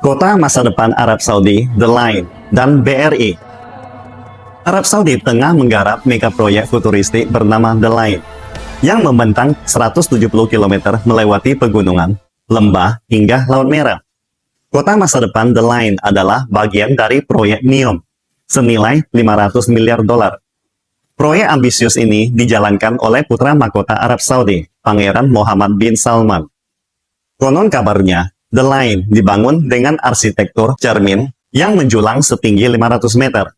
Kota masa depan Arab Saudi, The Line, dan BRI. Arab Saudi tengah menggarap mega proyek futuristik bernama The Line, yang membentang 170 km melewati pegunungan, lembah, hingga Laut Merah. Kota masa depan The Line adalah bagian dari proyek NEOM, senilai 500 miliar dolar. Proyek ambisius ini dijalankan oleh putra mahkota Arab Saudi, Pangeran Mohammed bin Salman. Konon kabarnya, The Line dibangun dengan arsitektur cermin yang menjulang setinggi 500 meter,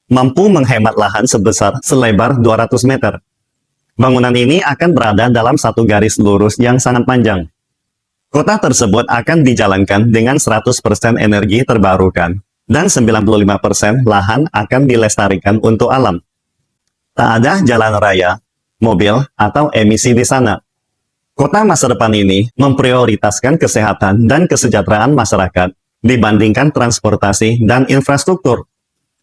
mampu menghemat lahan sebesar selebar 200 meter. Bangunan ini akan berada dalam satu garis lurus yang sangat panjang. Kota tersebut akan dijalankan dengan 100% energi terbarukan, dan 95% lahan akan dilestarikan untuk alam. Tak ada jalan raya, mobil, atau emisi di sana. Kota masa depan ini memprioritaskan kesehatan dan kesejahteraan masyarakat dibandingkan transportasi dan infrastruktur,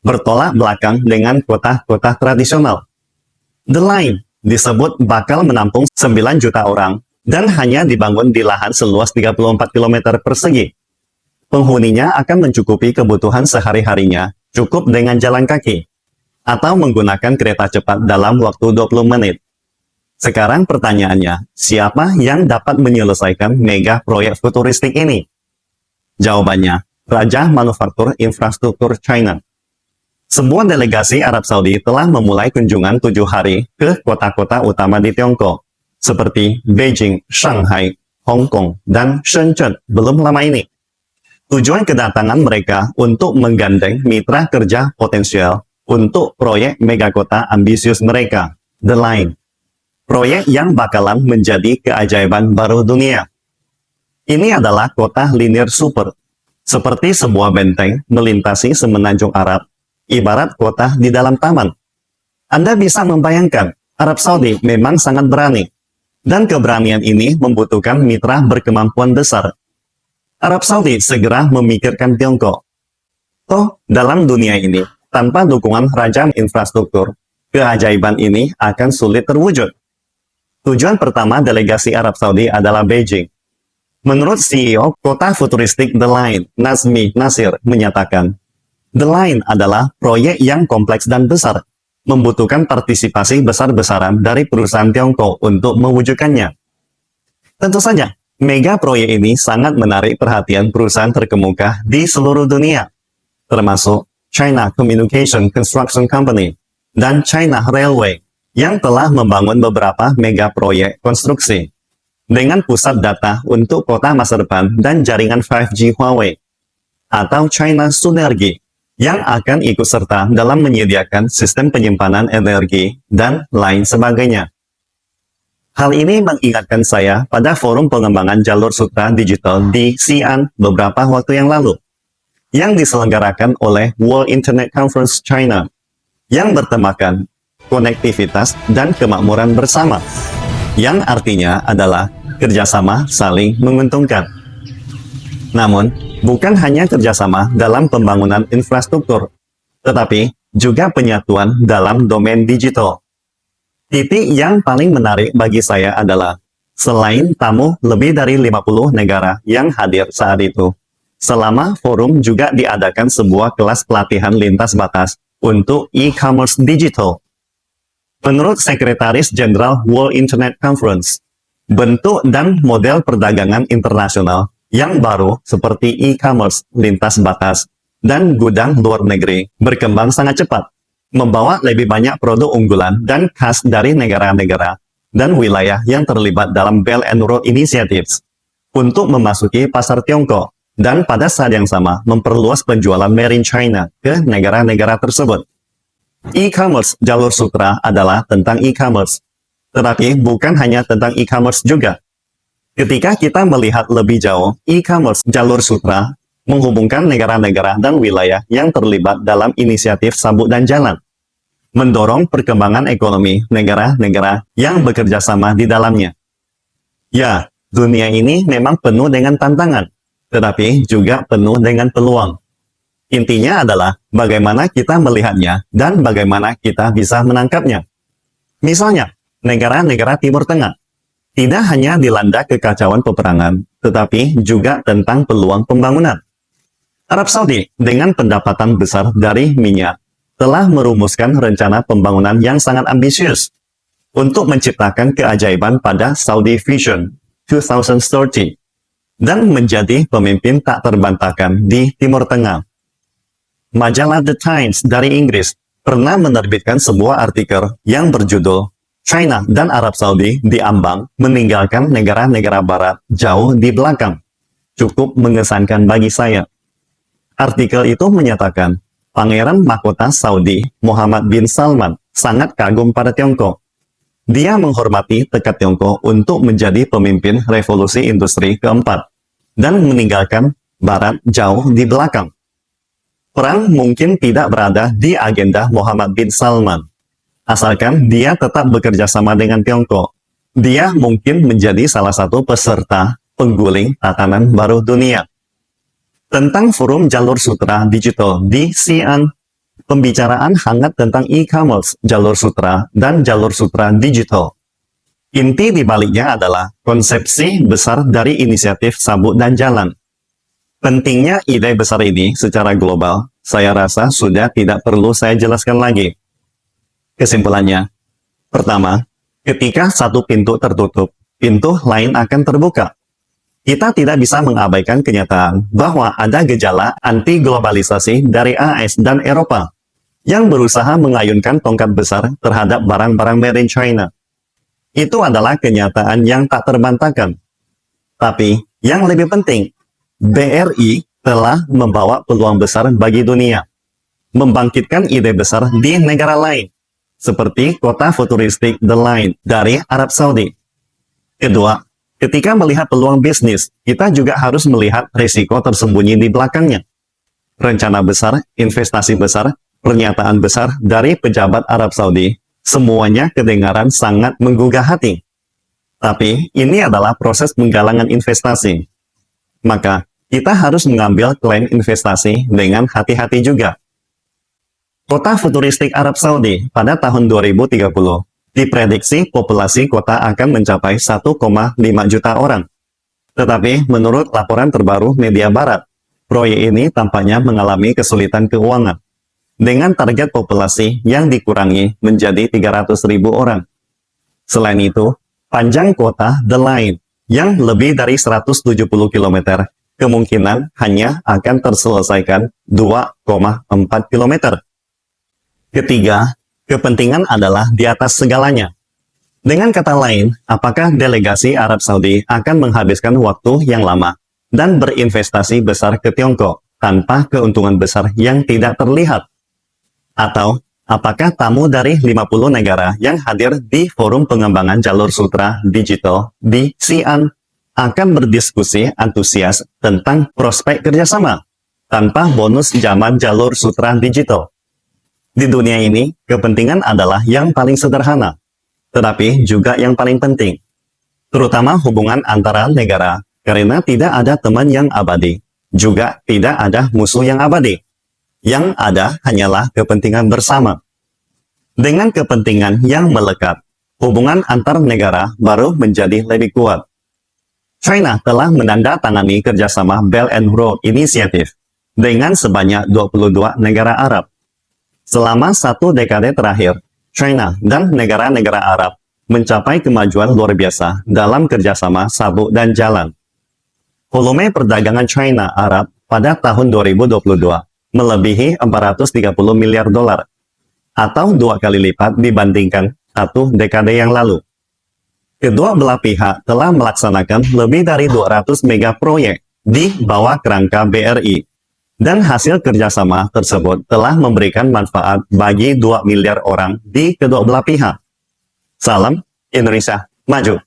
bertolak belakang dengan kota-kota tradisional. The Line disebut bakal menampung 9 juta orang dan hanya dibangun di lahan seluas 34 km persegi. Penghuninya akan mencukupi kebutuhan sehari-harinya cukup dengan jalan kaki, atau menggunakan kereta cepat dalam waktu 20 menit. Sekarang pertanyaannya, siapa yang dapat menyelesaikan mega proyek futuristik ini? Jawabannya, Raja Manufaktur Infrastruktur China. Sebuah delegasi Arab Saudi telah memulai kunjungan 7 hari ke kota-kota utama di Tiongkok, seperti Beijing, Shanghai, Hong Kong, dan Shenzhen belum lama ini. Tujuan kedatangan mereka untuk menggandeng mitra kerja potensial untuk proyek megakota ambisius mereka, The Line. Proyek yang bakalan menjadi keajaiban baru dunia. Ini adalah kota linear super, seperti sebuah benteng melintasi semenanjung Arab, ibarat kota di dalam taman. Anda bisa membayangkan, Arab Saudi memang sangat berani, dan keberanian ini membutuhkan mitra berkemampuan besar. Arab Saudi segera memikirkan Tiongkok. Toh, dalam dunia ini, tanpa dukungan raja infrastruktur, keajaiban ini akan sulit terwujud. Tujuan pertama delegasi Arab Saudi adalah Beijing. Menurut CEO kota futuristik The Line, Nazmi Nasir, menyatakan, The Line adalah proyek yang kompleks dan besar, membutuhkan partisipasi besar-besaran dari perusahaan Tiongkok untuk mewujudkannya. Tentu saja, mega proyek ini sangat menarik perhatian perusahaan terkemuka di seluruh dunia, termasuk China Communication Construction Company dan China Railway, yang telah membangun beberapa mega proyek konstruksi dengan pusat data untuk kota masa depan dan jaringan 5G Huawei, atau China Sunergy, yang akan ikut serta dalam menyediakan sistem penyimpanan energi dan lain sebagainya. Hal ini mengingatkan saya pada forum pengembangan jalur sutra digital di Xi'an beberapa waktu yang lalu, yang diselenggarakan oleh World Internet Conference China, yang bertemakan konektivitas dan kemakmuran bersama, yang artinya adalah kerjasama saling menguntungkan. Namun, bukan hanya kerjasama dalam pembangunan infrastruktur, tetapi juga penyatuan dalam domain digital. Titik yang paling menarik bagi saya adalah, selain tamu lebih dari 50 negara yang hadir saat itu, selama forum juga diadakan sebuah kelas pelatihan lintas batas untuk e-commerce digital. Menurut Sekretaris Jenderal World Internet Conference, bentuk dan model perdagangan internasional yang baru seperti e-commerce lintas batas dan gudang luar negeri berkembang sangat cepat, membawa lebih banyak produk unggulan dan khas dari negara-negara dan wilayah yang terlibat dalam Belt and Road Initiatives untuk memasuki pasar Tiongkok, dan pada saat yang sama memperluas penjualan Made in China ke negara-negara tersebut. E-commerce jalur sutra adalah tentang e-commerce, tetapi bukan hanya tentang e-commerce juga. Ketika kita melihat lebih jauh, e-commerce jalur sutra menghubungkan negara-negara dan wilayah yang terlibat dalam inisiatif sabuk dan jalan, mendorong perkembangan ekonomi negara-negara yang bekerja sama di dalamnya. Ya, dunia ini memang penuh dengan tantangan, tetapi juga penuh dengan peluang. Intinya adalah bagaimana kita melihatnya dan bagaimana kita bisa menangkapnya. Misalnya, negara-negara Timur Tengah tidak hanya dilanda kekacauan peperangan, tetapi juga tentang peluang pembangunan. Arab Saudi dengan pendapatan besar dari minyak telah merumuskan rencana pembangunan yang sangat ambisius untuk menciptakan keajaiban pada Saudi Vision 2030 dan menjadi pemimpin tak terbantahkan di Timur Tengah. Majalah The Times dari Inggris pernah menerbitkan sebuah artikel yang berjudul China dan Arab Saudi diambang meninggalkan negara-negara barat jauh di belakang. Cukup mengesankan bagi saya. Artikel itu menyatakan, Pangeran Mahkota Saudi Muhammad bin Salman sangat kagum pada Tiongkok. Dia menghormati tekad Tiongkok untuk menjadi pemimpin revolusi industri keempat dan meninggalkan barat jauh di belakang. Perang mungkin tidak berada di agenda Muhammad bin Salman. Asalkan dia tetap bekerja sama dengan Tiongkok, dia mungkin menjadi salah satu peserta pengguling tatanan baru dunia. Tentang forum jalur sutra digital di Xi'an, pembicaraan hangat tentang e-commerce, jalur sutra, dan jalur sutra digital. Inti di baliknya adalah konsepsi besar dari inisiatif Sabuk dan Jalan. Pentingnya ide besar ini secara global, saya rasa sudah tidak perlu saya jelaskan lagi. Kesimpulannya, pertama, ketika satu pintu tertutup, pintu lain akan terbuka. Kita tidak bisa mengabaikan kenyataan bahwa ada gejala anti-globalisasi dari AS dan Eropa yang berusaha mengayunkan tongkat besar terhadap barang-barang made in China. Itu adalah kenyataan yang tak terbantahkan. Tapi, yang lebih penting, BRI telah membawa peluang besar bagi dunia, membangkitkan ide besar di negara lain, seperti kota futuristik The Line dari Arab Saudi. Kedua, ketika melihat peluang bisnis, kita juga harus melihat risiko tersembunyi di belakangnya. Rencana besar, investasi besar, pernyataan besar dari pejabat Arab Saudi, semuanya kedengaran sangat menggugah hati. Tapi, ini adalah proses penggalangan investasi. Maka, kita harus mengambil klaim investasi dengan hati-hati juga. Kota futuristik Arab Saudi pada tahun 2030 diprediksi populasi kota akan mencapai 1,5 juta orang. Tetapi menurut laporan terbaru media barat, proyek ini tampaknya mengalami kesulitan keuangan dengan target populasi yang dikurangi menjadi 300.000 orang. Selain itu, panjang kota The Line yang lebih dari 170 km kemungkinan hanya akan terselesaikan 2,4 km. Ketiga, kepentingan adalah di atas segalanya. Dengan kata lain, apakah delegasi Arab Saudi akan menghabiskan waktu yang lama dan berinvestasi besar ke Tiongkok tanpa keuntungan besar yang tidak terlihat? Atau, apakah tamu dari 50 negara yang hadir di forum pengembangan jalur sutra digital di Xi'an akan berdiskusi antusias tentang prospek kerjasama tanpa bonus zaman jalur sutra digital? Di dunia ini, kepentingan adalah yang paling sederhana, tetapi juga yang paling penting, terutama hubungan antara negara, karena tidak ada teman yang abadi, juga tidak ada musuh yang abadi. Yang ada hanyalah kepentingan bersama. Dengan kepentingan yang melekat, hubungan antar negara baru menjadi lebih kuat. China telah menandatangani kerjasama Belt and Road Initiative dengan sebanyak 22 negara Arab. Selama satu dekade terakhir, China dan negara-negara Arab mencapai kemajuan luar biasa dalam kerjasama sabuk dan jalan. Volume perdagangan China-Arab pada tahun 2022 melebihi 430 miliar dolar, atau 2 kali lipat dibandingkan satu dekade yang lalu. Kedua belah pihak telah melaksanakan lebih dari 200 mega proyek di bawah kerangka BRI. Dan hasil kerjasama tersebut telah memberikan manfaat bagi 2 miliar orang di kedua belah pihak. Salam Indonesia Maju!